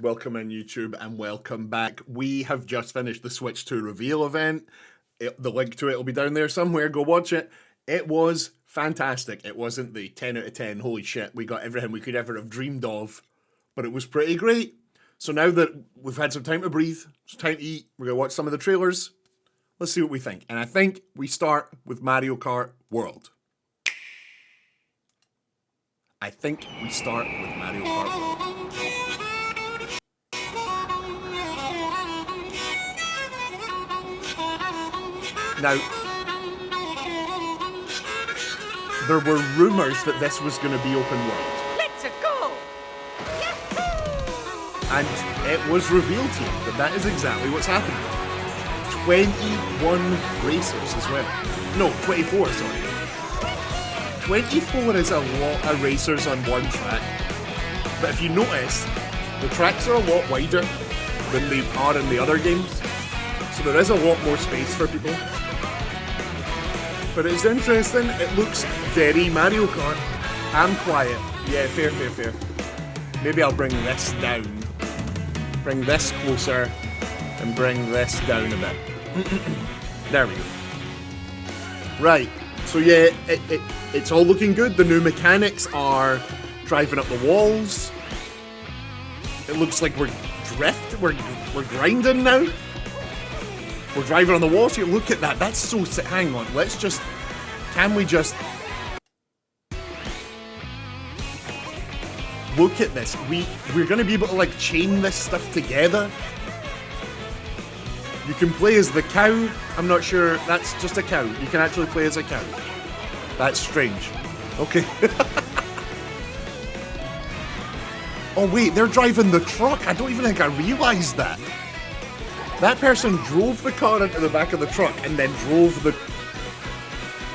Welcome in YouTube and welcome back. We have just finished the Switch 2 reveal event. The link to it will be down there somewhere. Go watch it. It was fantastic. It wasn't the 10 out of 10, holy shit, we got everything we could ever have dreamed of, but it was pretty great. So now that we've had some time to breathe, some time to eat, we're going to watch some of the trailers. Let's see what we think. And I think we start with Mario Kart World. I think we start with Mario Kart World. Now, there were rumours that this was going to be open world. Let's go! And it was revealed here that that is exactly what's happening. 21 racers as well. No, 24, sorry. 24 is a lot of racers on one track. But if you notice, the tracks are a lot wider than they are in the other games. So there is a lot more space for people. But it's interesting, it looks very Mario Kart. I'm quiet. Yeah, fair. Maybe I'll bring this down. Bring this closer and bring this down a bit. There we go. Right, so yeah, it's all looking good. The new mechanics are driving up the walls. It looks like we're grinding now. We're driving on the walls here. Look at that. That's so sick. Hang on. Can we just... Look at this. We're going to be able to, like, chain this stuff together. You can play as the cow. I'm not sure. That's just a cow. You can actually play as a cow. That's strange. Okay. Oh, wait. They're driving the truck. I don't even think I realized that. That person drove the car into the back of the truck and then drove the...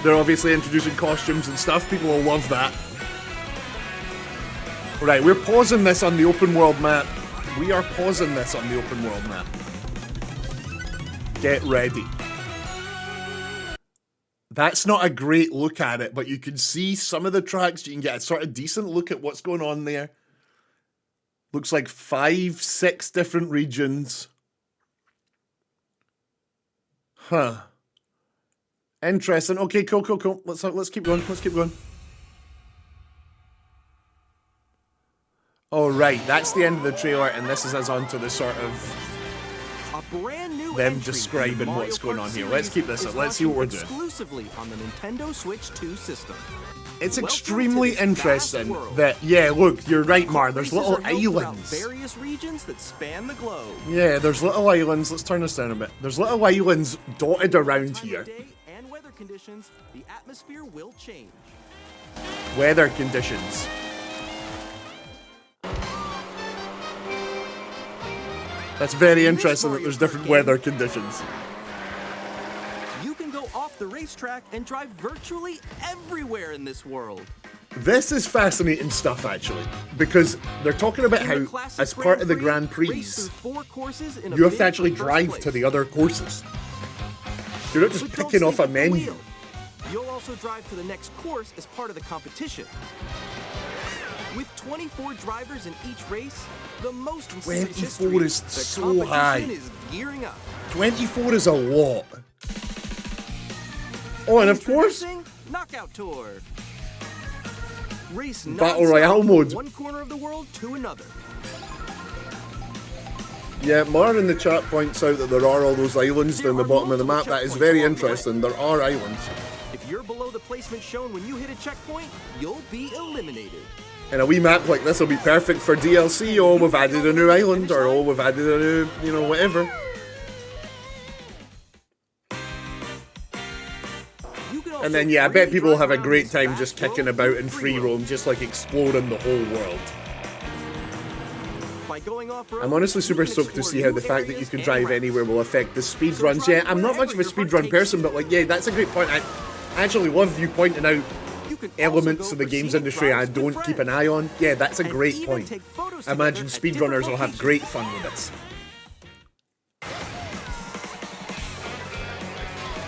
They're obviously introducing costumes and stuff. People will love that. Right, we're pausing this on the open world map. We are pausing this on the open world map. Get ready. That's not a great look at it, but you can see some of the tracks. You can get a sort of decent look at what's going on there. Looks like 5, 6 different regions. Huh. Interesting. Okay, cool. Let's keep going. Oh, right. That's the end of the trailer, and this is us onto the sort of a brand new them describing what's going on here. Let's keep this up. Let's see what we're doing. Exclusively on the Nintendo Switch 2 system. It's extremely interesting that, yeah, look, you're right, Mar. There's little islands. Various regions that span the globe. Yeah, there's little islands. Let's turn this down a bit. There's little islands dotted around here. And weather conditions, the atmosphere will change. Weather conditions. That's very interesting that there's different weather conditions. You can go off the racetrack and drive virtually everywhere in this world. This is fascinating stuff, actually, because they're talking about how, as part of the Grand Prix, you have to actually drive to the other courses. You're not just picking off a menu. You'll also drive to the next course as part of the competition. With 24 drivers in each race, the most 24 is so high. Is gearing up. 24 is a lot. Oh, and of course, Knockout Tour. Race Battle Royale mode. From one corner of the world to another. Yeah, Mar in the chat points out that there are all those islands down the bottom of the map. That is very interesting. There are islands. If you're below the placement shown when you hit a checkpoint, you'll be eliminated. And a wee map like this will be perfect for DLC. Oh, we've added a new island, or oh, we've added a new, you know, whatever. And then, yeah, I bet people will have a great time just kicking about in free roam, just like exploring the whole world. I'm honestly super stoked to see how the fact that you can drive anywhere will affect the speedruns. Yeah, I'm not much of a speedrun person, but like, yeah, that's a great point. I actually love you pointing out elements of the games industry I don't keep an eye on. Yeah, that's a great point. I imagine speedrunners will have great fun with this.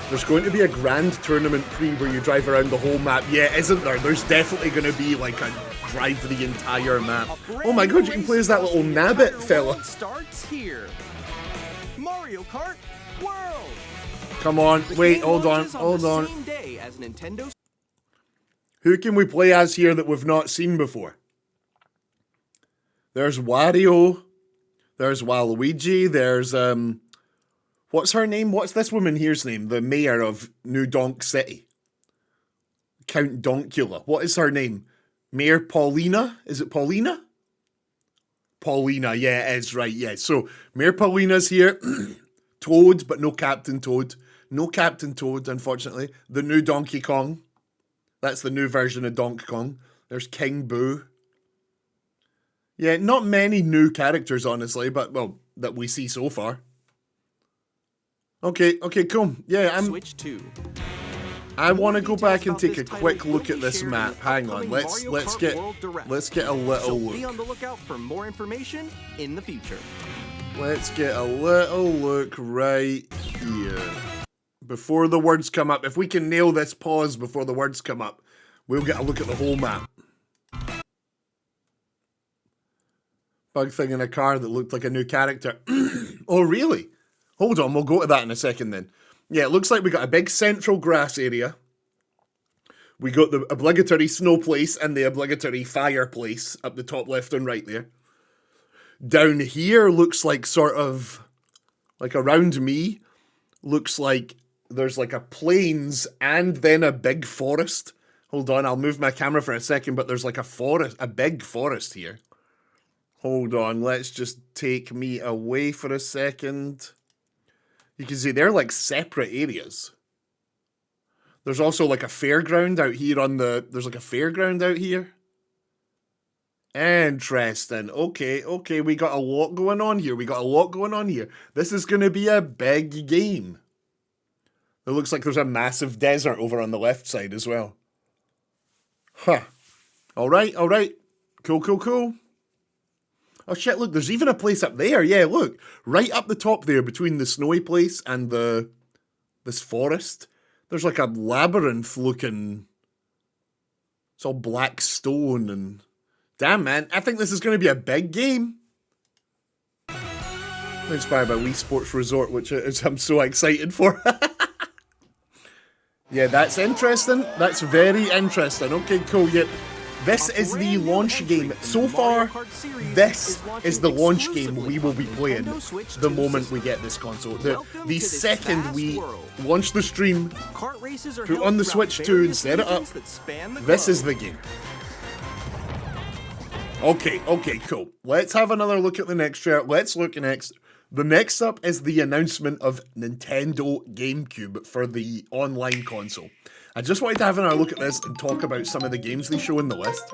There's going to be a grand tournament pre where you drive around the whole map. Yeah, isn't there? There's definitely going to be like a drive the entire map. Oh my god, you can play as that little nabbit fella. Starts here. Mario Kart World. Come on, wait, hold on. Same day as Nintendo. Who can we play as here that we've not seen before? There's Wario. There's Waluigi. There's, what's her name? What's this woman here's name? The mayor of New Donk City. Count Donkula. What is her name? Mayor Paulina? Is it Paulina? Paulina, yeah, it is, right, yeah. So, Mayor Paulina's here. Toad, but no Captain Toad. No Captain Toad, unfortunately. The new Donkey Kong. That's the new version of Donkey Kong. There's King Boo. Yeah, not many new characters, honestly, but, well, that we see so far. Okay, cool. Yeah, Switch 2. I want to go back and take a quick look at this map. Hang on, let's get a little look. Be on the lookout for more information in the future. Let's get a little look right here. Before the words come up, if we can nail this pause before the words come up, we'll get a look at the whole map. Bug thing in a car that looked like a new character. Oh, really? Hold on, we'll go to that in a second then. Yeah, it looks like we got a big central grass area. We got the obligatory snow place and the obligatory fire place up the top left and right there. Down here looks like sort of, like around me, looks like there's like a plains and then a big forest. Hold on, I'll move my camera for a second, but there's like a forest, a big forest here. Hold on, let's just take me away for a second. You can see they're like separate areas. There's also like a fairground out here on the... There's like a fairground out here. Interesting. Okay, we got a lot going on here. This is going to be a big game. It looks like there's a massive desert over on the left side as well. Huh. Alright. Cool. Oh shit, look, there's even a place up there. Yeah, look. Right up the top there, between the snowy place and this forest, there's like a labyrinth looking... It's all black stone and... Damn, man, I think this is going to be a big game. Inspired by Wii Sports Resort, which I'm so excited for. Yeah, that's interesting. That's very interesting. Okay, cool, yep. This is the launch game. So far, this is the launch game we will be playing the moment we get this console. The second we launch the stream, put on the Switch 2 and set it up, this is the game. Okay, cool. Let's have another look at the next chart. Let's look next. The next up is the announcement of Nintendo GameCube for the online console. I just wanted to have another look at this and talk about some of the games they show in the list.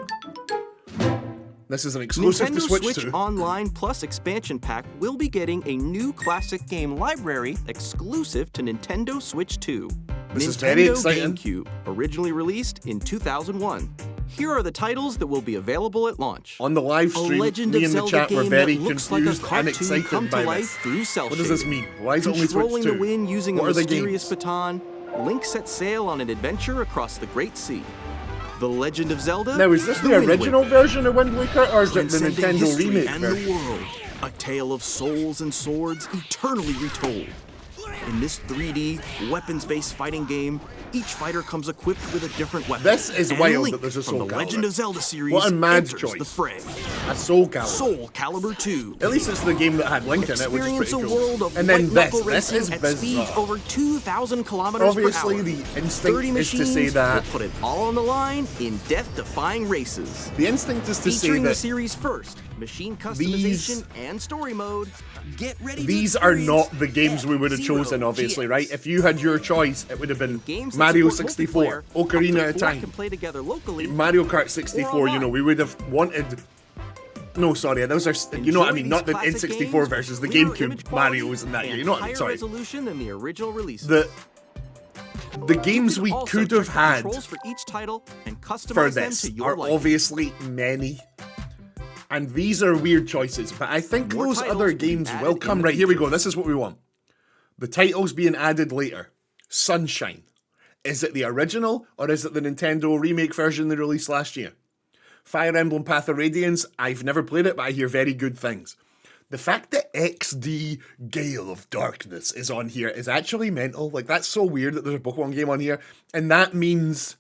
This is an exclusive Nintendo to Switch 2. Online Plus expansion pack will be getting a new classic game library exclusive to Nintendo Switch 2. This Nintendo is very exciting. GameCube, originally released in 2001. Here are the titles that will be available at launch. On the live stream, me and the chat were very confused and excited by this. What does this mean? Why is it only Switch 2? Controlling the wind using What a are the mysterious games? baton, Link sets sail on an adventure across the Great Sea. The Legend of Zelda. Now, is this the Wind original Waker. version of Wind Waker, or is it the Transcending Nintendo history remake and version? the world. A tale of souls and swords eternally retold. In this 3D, weapons-based fighting game, each fighter comes equipped with a different weapon. This is And wild Link that there's a from Soul the Legend Calibur. of Zelda series What a mad enters choice. the fray. A Soul Calibur. Soul Calibur 2. At least it's the game that had Link in it, which is Experience pretty a cool. world of And then white-knuckle this is racing at speeds bizarre. over 2,000 kilometers Obviously, per hour. the 30 instinct is machines to say that... will put it all on the line in death-defying races. The instinct is to say Featuring the that series first, machine These- customization and story mode. Get ready these to are experience not the games we would have F-Zero chosen, obviously, GX. right? If you had your choice, it would have been Games that Mario support 64, multiplayer, up to Ocarina of 4 Time, can play together locally. Mario Kart 64, you know, we would have wanted... No, sorry, those are... You know what I mean? Not the N64 versions, the GameCube Marios and that, you know what I mean? Sorry. Resolution than the original release. The games we Also could have check the had controls for each title and customize for them this to your are liking. obviously many. And these are weird choices, but I think More those titles other will be games added will in come. the Right, here we future. go. This is what we want. The titles being added later. Sunshine. Is it the original, or is it the Nintendo remake version they released last year? Fire Emblem Path of Radiance, I've never played it, but I hear very good things. The fact that XD Gale of Darkness is on here is actually mental. Like, that's so weird that there's a Pokemon game on here. And that means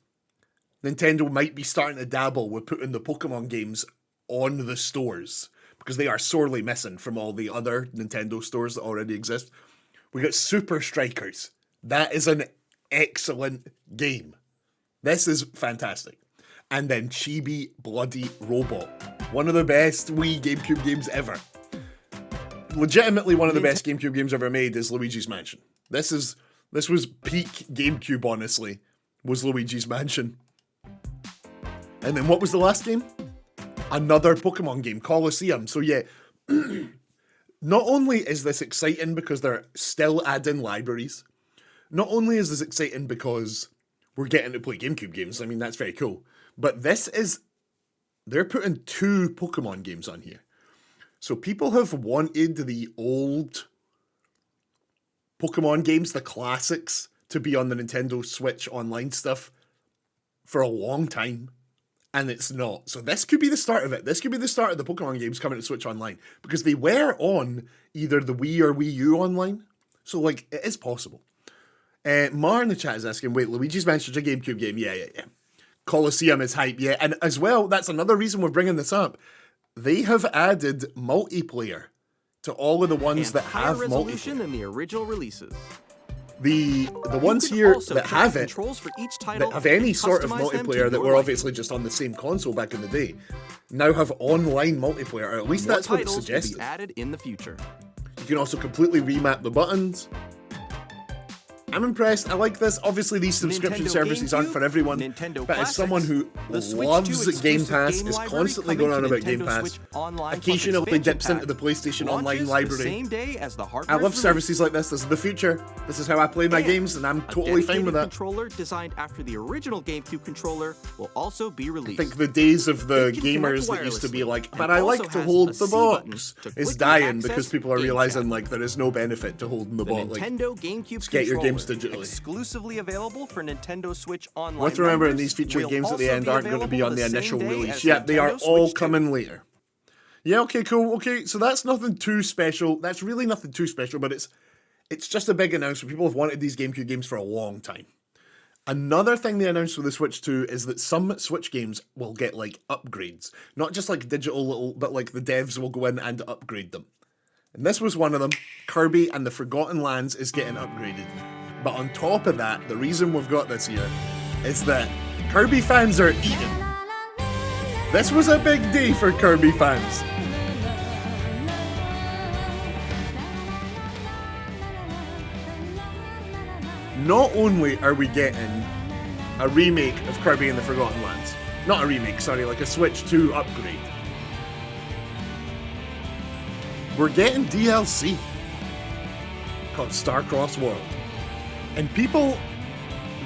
Nintendo might be starting to dabble with putting the Pokemon games on the stores, because they are sorely missing from all the other Nintendo stores that already exist. We got Super Strikers. That is an excellent game. This is fantastic. And then Chibi Bloody Robot. One of the best Wii GameCube games ever. Legitimately one of the best GameCube games ever made is Luigi's Mansion. This was peak GameCube, honestly, was Luigi's Mansion. And then what was the last game? Another Pokemon game, Colosseum. So yeah, not only is this exciting because they're still adding libraries, not only is this exciting because we're getting to play GameCube games, I mean, that's very cool, but they're putting 2 Pokemon games on here. So people have wanted the old Pokemon games, the classics, to be on the Nintendo Switch Online stuff for a long time. And it's not. So this could be the start of it. This could be the start of the Pokemon games coming to Switch Online. Because they were on either the Wii or Wii U Online. So, like, it is possible. Mar in the chat is asking, wait, Luigi's Mansion's a GameCube game? Yeah. Colosseum is hype, yeah. And as well, that's another reason we're bringing this up. They have added multiplayer to all of the ones that have resolution multiplayer. Than the original releases. The ones here that have it, that have any sort of multiplayer that were obviously just on the same console back in the day, now have online multiplayer, or at least that's what it's suggested. Be added in the future. You can also completely remap the buttons. I'm impressed. I like this. Obviously, these subscription services aren't for everyone, but as someone who loves Game Pass, is constantly going on about Game Pass, occasionally dips into the PlayStation Online library. I love services like this. This is the future. This is how I play my games, and I'm totally fine with that. A controller designed after the original GameCube controller will also be released. I think the days of the gamers that used to be like, but I like to hold the box, is dying because people are realizing like there is no benefit to holding the box. Like, just get your games digitally. Exclusively available for Nintendo Switch Online. Worth remembering, these featured games at the end aren't going to be on the initial release. Yeah, they are all coming later. Yeah, okay, cool. Okay, so that's nothing too special. That's really nothing too special, but it's just a big announcement. People have wanted these GameCube games for a long time. Another thing they announced with the Switch 2 is that some Switch games will get like upgrades. Not just like digital little, but like the devs will go in and upgrade them. And this was one of them. Kirby and the Forgotten Lands is getting upgraded. But on top of that, the reason we've got this here is that Kirby fans are eating. This was a big day for Kirby fans. Not only are we getting a remake of Kirby and the Forgotten Lands, not a remake, sorry, like a Switch 2 upgrade. We're getting DLC called Starcross World. And people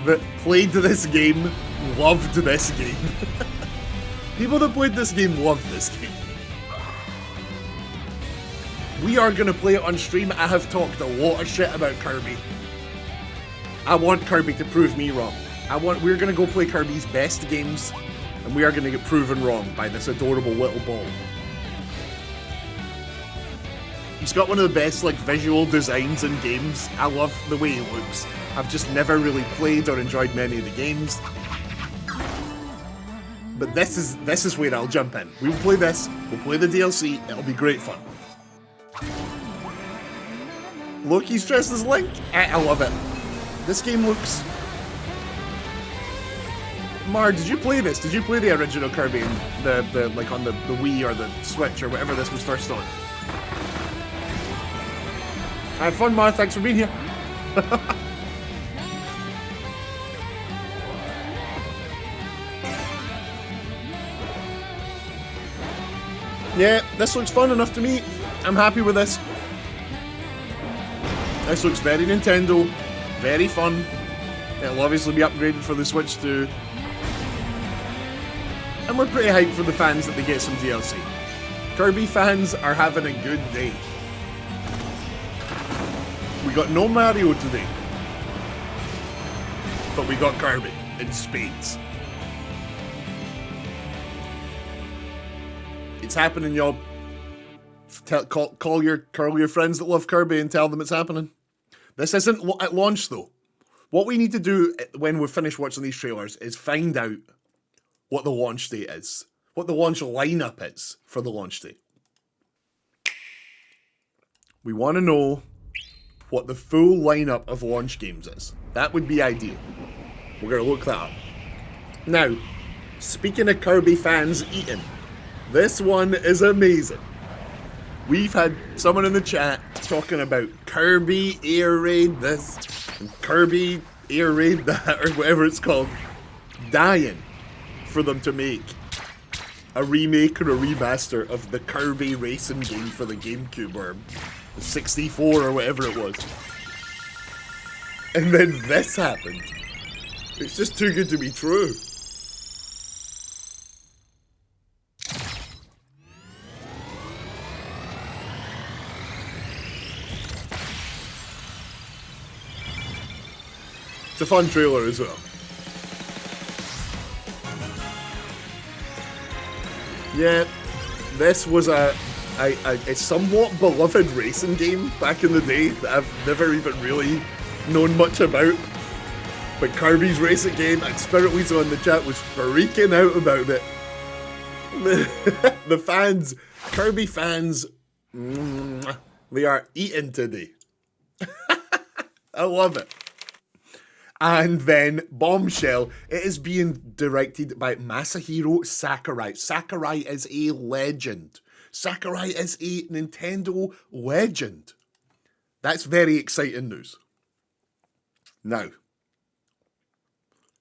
that played this game loved this game. People that played this game loved this game. We are going to play it on stream. I have talked a lot of shit about Kirby. I want Kirby to prove me wrong. We're going to go play Kirby's best games, and we are going to get proven wrong by this adorable little ball. He's got one of the best like visual designs in games. I love the way he looks. I've just never really played or enjoyed many of the games. But this is where I'll jump in. We will play this, we'll play the DLC, it'll be great fun. Loki's dressed as Link? I love it. This game looks... Mar, did you play this? Did you play the original Kirby in the like on the Wii or the Switch or whatever this was first on? Have fun, Mar. Thanks for being here. Yeah, this looks fun enough to me. I'm happy with this. This looks very Nintendo, very fun. It'll obviously be upgraded for the Switch too. And we're pretty hyped for the fans that they get some DLC. Kirby fans are having a good day. We got no Mario today, but we got Kirby in spades. It's happening, y'all. Call your friends that love Kirby and tell them it's happening. This isn't at launch, though. What we need to do when we finish watching these trailers is find out what the launch date is. What the launch lineup is for the launch date. We want to know what the full lineup of launch games is. That would be ideal. We're going to look that up. Now, speaking of Kirby fans eating, this one is amazing. We've had someone in the chat talking about Kirby Air Raid this, and Kirby Air Raid that, or whatever it's called, dying for them to make a remake or a remaster of the Kirby racing game for the GameCube or the 64 or whatever it was. And then this happened. It's just too good to be true. It's a fun trailer as well. Yeah, this was a somewhat beloved racing game back in the day that I've never even really known much about. But Kirby's racing game, and Spirit Weasel in the chat was freaking out about it. The fans, Kirby fans, they are eating today. I love it. And then, bombshell, it is being directed by Masahiro Sakurai. Sakurai is a legend. Sakurai is a Nintendo legend. That's very exciting news. Now,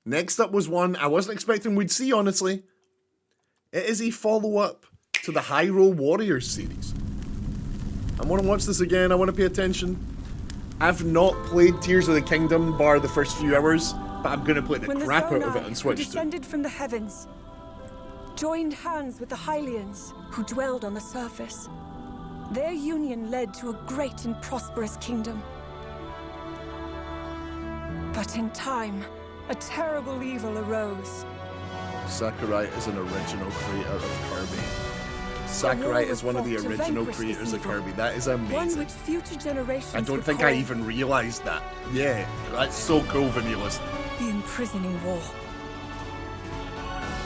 next up was one I wasn't expecting we'd see, honestly. It is a follow-up to the Hyrule Warriors series. I want to watch this again, I want to pay attention. I've not played Tears of the Kingdom, bar the first few hours, but I'm going to play the crap out of it on Switch too. Descended from the heavens, joined hands with the Hylians, who dwelled on the surface. Their union led to a great and prosperous kingdom. But in time, a terrible evil arose. Sakurai is an original creator of Kirby. Sakurai is one of the original creators of Kirby. That is amazing. One which future generations I don't think I even realised that. Yeah, that's so cool, Vanillas. The imprisoning war.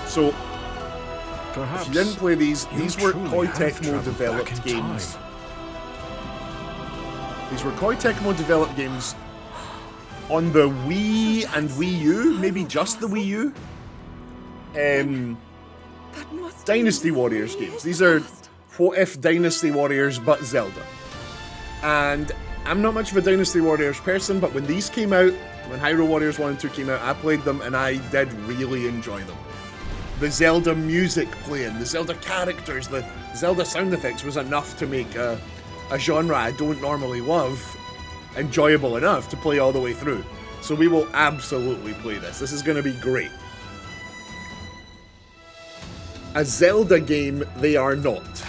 So, Perhaps if you didn't play these were Koei have Tecmo travelled developed back in games. time. These were Koei Tecmo developed games on the Wii and Wii U, maybe just the Wii U. Dynasty Warriors games. These are what if Dynasty Warriors but Zelda. And I'm not much of a Dynasty Warriors person, but when these came out, when Hyrule Warriors 1 and 2 came out, I played them and I did really enjoy them. The Zelda music playing, the Zelda characters, the Zelda sound effects was enough to make a genre I don't normally love enjoyable enough to play all the way through. So we will absolutely play this. This is going to be great. A Zelda game, they are not.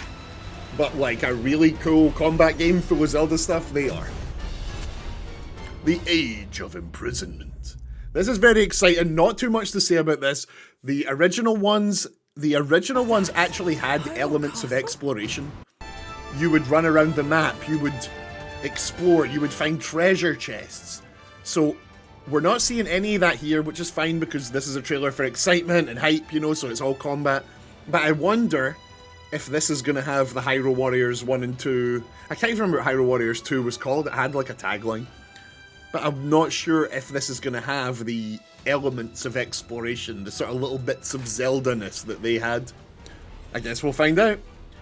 But like a really cool combat game full of Zelda stuff, they are. The Age of Imprisonment. This is very exciting. Not too much to say about this. The original ones actually had elements of exploration. You would run around the map, you would explore, you would find treasure chests. So we're not seeing any of that here, which is fine because this is a trailer for excitement and hype, you know, so it's all combat. But I wonder if this is going to have the Hyrule Warriors 1 and 2. I can't even remember what Hyrule Warriors 2 was called. It had like a tagline. But I'm not sure if this is going to have the elements of exploration, the sort of little bits of Zelda-ness that they had. I guess we'll find out.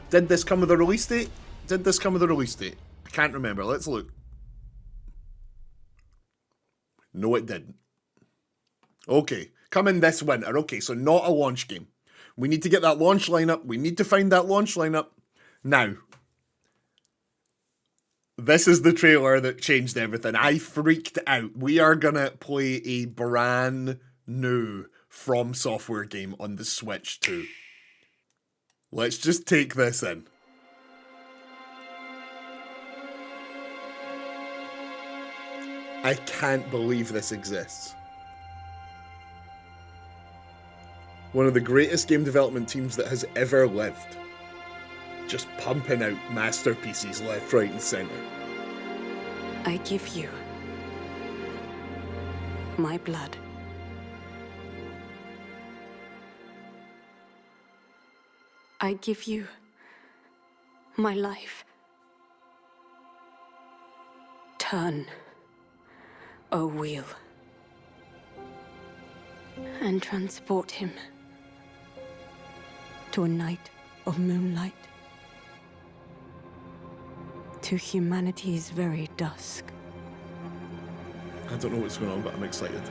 Did this come with a release date? Did this come with a release date? I can't remember. Let's look. No, it didn't. Okay, coming this winter. Okay, so not a launch game. We need to get that launch lineup. We need to find that launch lineup. Now, this is the trailer that changed everything. I freaked out. We are gonna play a brand new From Software game on the Switch 2. Let's just take this in. I can't believe this exists. One of the greatest game development teams that has ever lived. just pumping out masterpieces left, right, and centre. I give you my blood. I give you my life. Turn, O wheel, and transport him to a night of moonlight, to humanity's very dusk. I don't know what's going on, but I'm excited.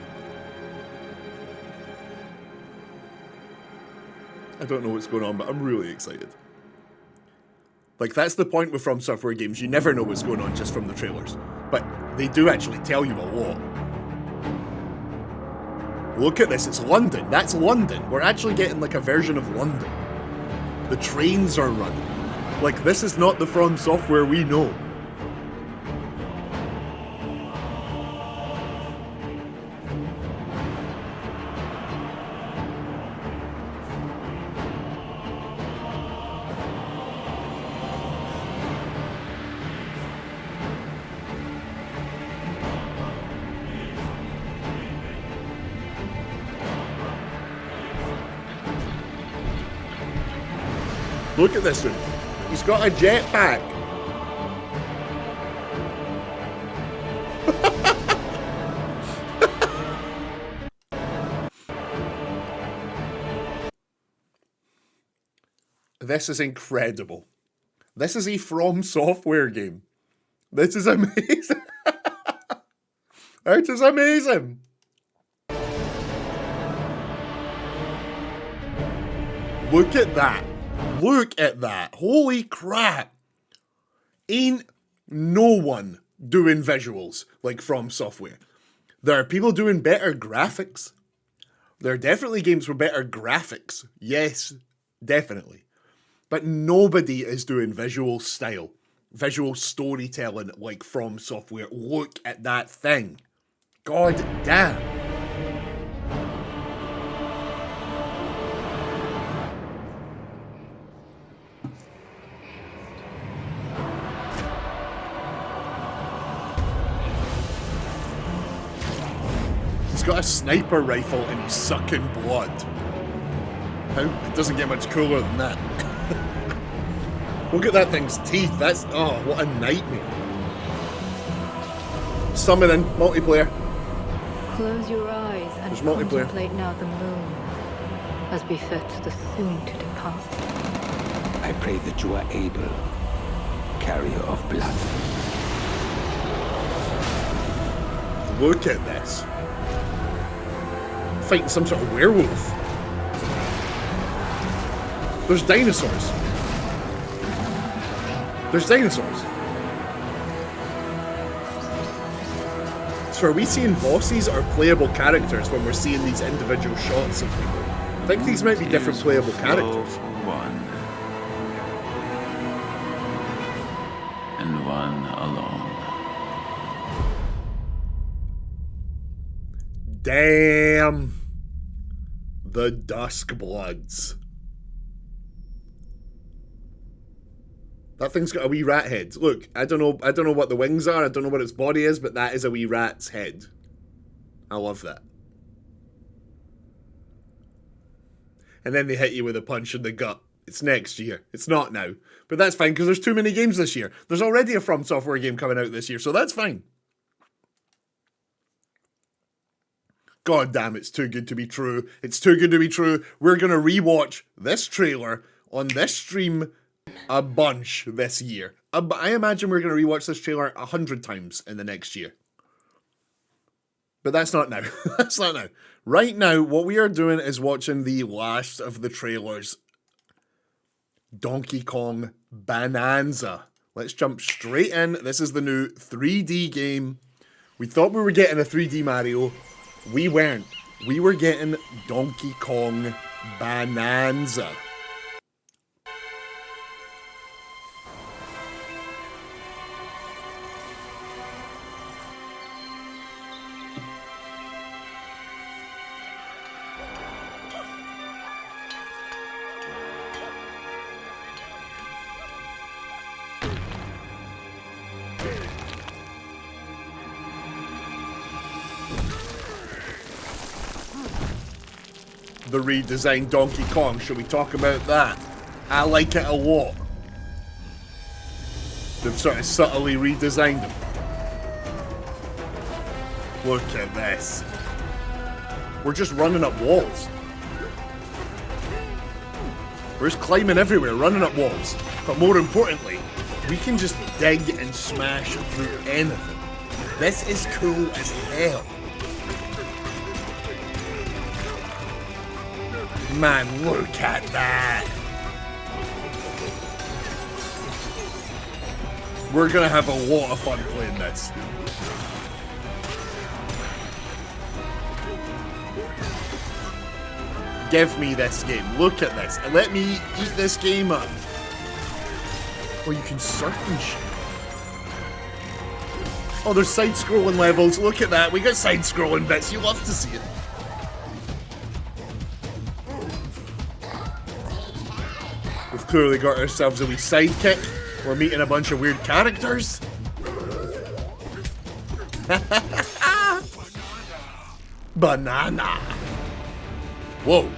I don't know what's going on, but I'm really excited. Like, that's the point with From Software games. You never know what's going on just from the trailers. But they do actually tell you a lot. Look at this, it's London. That's London. We're actually getting like a version of London. The trains are running. Like, this is not the From Software we know. Look at this one. He's got a jetpack. This is incredible. This is a From Software game. This is amazing. It is amazing. Look at that. Look at that. Holy crap. Ain't no one doing visuals like From Software. There are people doing better graphics. There are definitely games with better graphics. Yes, definitely. But nobody is doing visual style, visual storytelling like From Software. Look at that thing. God damn. He's got a sniper rifle and he's sucking blood. How? It doesn't get much cooler than that. Look at that thing's teeth. That's, oh, what a nightmare. Summoning, multiplayer. Close your eyes and There's multiplayer. contemplate now the moon, as befits the soon to depart. I pray that you are able, carrier of blood. Look at this. Fighting some sort of werewolf. There's dinosaurs. There's dinosaurs. So are we seeing bosses or playable characters when we're seeing these individual shots of people? I think these might be different playable characters. One. And one alone. Damn. The Duskbloods. That thing's got a wee rat head. Look, I don't know what the wings are, I don't know what its body is, but that is a wee rat's head. I love that. And then they hit you with a punch in the gut. It's next year. It's not now. But that's fine, because there's too many games this year. There's already a From Software game coming out this year, so that's fine. God damn, it's too good to be true. It's too good to be true. We're going to rewatch this trailer on this stream a bunch this year. I imagine we're going to rewatch this trailer 100 times in the next year. But that's not now. That's not now. Right now, what we are doing is watching the last of the trailers. Donkey Kong Bonanza. Let's jump straight in. This is the new 3D game. We thought we were getting a 3D Mario. We weren't. We were getting Donkey Kong Bonanza. the redesigned Donkey Kong. Should we talk about that? I like it a lot. They've sort of subtly redesigned him. Look at this. We're just running up walls. We're just climbing everywhere, running up walls. But more importantly, we can just dig and smash through anything. This is cool as hell. Man, look at that. We're gonna have a lot of fun playing this. Give me this game. Look at this. Let me eat this game up. Oh, you can surf and shit. Oh, there's side-scrolling levels. Look at that. We got side-scrolling bits. You love to see it. We've clearly got ourselves a wee sidekick. We're meeting a bunch of weird characters. Banana. Whoa.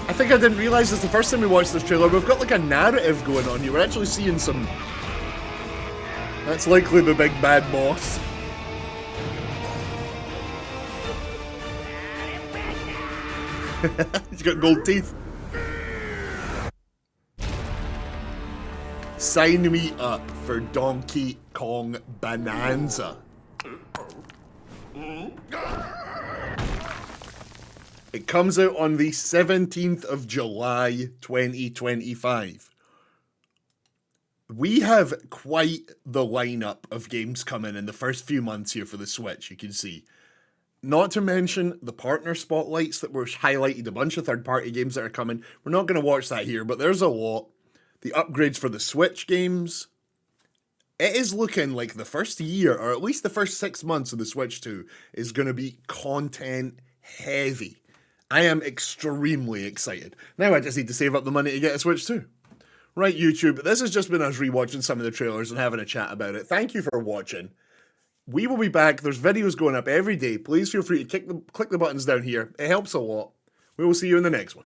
I think I didn't realize this the first time we watched this trailer. We've got like a narrative going on here. We're actually seeing some... That's likely the big bad boss. He's got gold teeth. Sign me up for Donkey Kong Bonanza. It comes out on the 17th of July, 2025. We have quite the lineup of games coming in the first few months here for the Switch, you can see. Not to mention the partner spotlights that were highlighted, a bunch of third-party games that are coming. We're not going to watch that here, but there's a lot. The upgrades for the Switch games. It is looking like the first year, or at least the first 6 months of the Switch 2, is going to be content heavy. I am extremely excited. Now I just need to save up the money to get a Switch 2. Right, YouTube, this has just been us rewatching some of the trailers and having a chat about it. Thank you for watching. We will be back. There's videos going up every day. Please feel free to click the buttons down here. It helps a lot. We will see you in the next one.